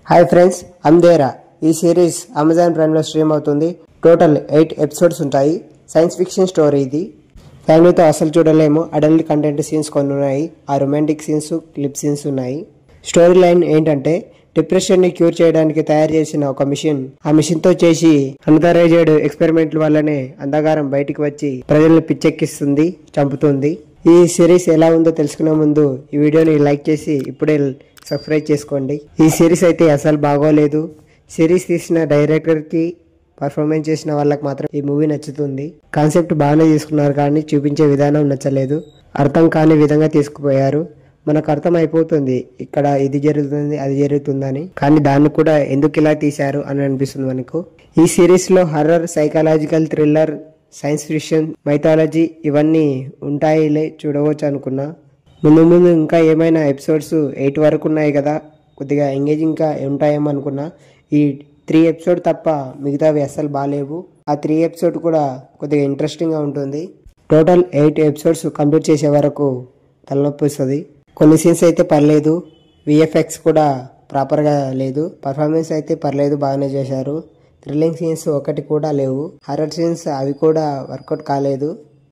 Hi friends, అందేరా ఈ series Amazon ప్రైమ్లో stream అవుతుంది. Total 8 episodes ఉంటాయి. సైన్స్ ఫిక్షన్ స్టోరీ ఇది. ఫ్యామిలీతో అసలు చూడలేము. అడల్ట్ కంటెంట్ సీన్స్ కొన్ని ఉన్నాయి. ఆ రొమాంటిక్ సీన్స్, క్లిప్ సీన్స్ ఉన్నాయి. స్టోరీ లైన్ ఏంటంటే, డిప్రెషన్ని క్యూర్ చేయడానికి తయారు చేసిన ఒక మిషన్, ఆ మిషన్తో చేసి అన్థరైజ్డ్ ఎక్స్పెరిమెంట్ల వల్లనే అంధకారం బయటికి వచ్చి ప్రజల్ని పిచ్చెక్కిస్తుంది, చంపుతుంది. ఈ సిరీస్ ఎలా ఉందో తెలుసుకునే ముందు ఈ వీడియోని లైక్ చేసి ఇప్పుడే సబ్స్క్రైబ్ చేసుకోండి. ఈ సిరీస్ అయితే అసలు బాగోలేదు. సిరీస్ తీసిన డైరెక్టర్కి, పర్ఫార్మెన్స్ చేసిన వాళ్ళకి మాత్రం ఈ మూవీ నచ్చుతుంది. కాన్సెప్ట్ బాగానే తీసుకున్నారు కానీ చూపించే విధానం నచ్చలేదు. అర్థం కాని విధంగా తీసుకుపోయారు. మనకు అర్థం అయిపోతుంది ఇక్కడ ఇది జరుగుతుంది, అది జరుగుతుందని, కానీ దాన్ని కూడా ఎందుకు ఇలా తీశారు అని అనిపిస్తుంది మనకు. ఈ సిరీస్లో horror, psychological thriller, science fiction, mythology ఇవన్నీ ఉంటాయిలే, చూడవచ్చు అనుకున్నా. ముందు ఇంకా ఏమైనా ఎపిసోడ్స్ 8 వరకు ఉన్నాయి కదా, కొద్దిగా ఎంగేజింగ్గా ఉంటాయేమో అనుకున్నా. ఈ 3 ఎపిసోడ్ తప్ప మిగతావి అస్సలు బాగాలేవు. ఆ 3 ఎపిసోడ్ కూడా కొద్దిగా ఇంట్రెస్టింగ్గా ఉంటుంది. టోటల్ 8 ఎపిసోడ్స్ కంప్లీట్ చేసే వరకు తలనొప్పి వస్తుంది. కొన్ని సీన్స్ అయితే పర్లేదు, విఎఫ్ఎక్స్ కూడా ప్రాపర్గా లేదు. పర్ఫార్మెన్స్ అయితే పర్లేదు, బాగానే చేశారు. థ్రిల్లింగ్ సీన్స్ ఒకటి కూడా లేవు. హర్రర్ సీన్స్ అవి కూడా వర్కౌట్ కాలేదు.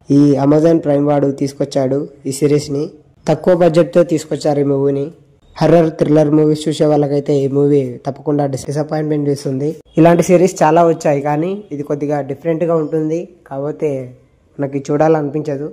ఈ అమెజాన్ ప్రైమ్ వాడు తీసుకొచ్చాడు ఈ సిరీస్ని. తక్కువ బడ్జెట్తో తీసుకొచ్చారు ఈ మూవీని. హర్రర్, థ్రిల్లర్ మూవీస్ చూసే వాళ్ళకైతే ఈ మూవీ తప్పకుండా డిసప్పాయింట్మెంట్ ఇస్తుంది. ఇలాంటి సిరీస్ చాలా వచ్చాయి కానీ ఇది కొద్దిగా డిఫరెంట్గా ఉంటుంది, కాకపోతే మనకి చూడాలనిపించదు.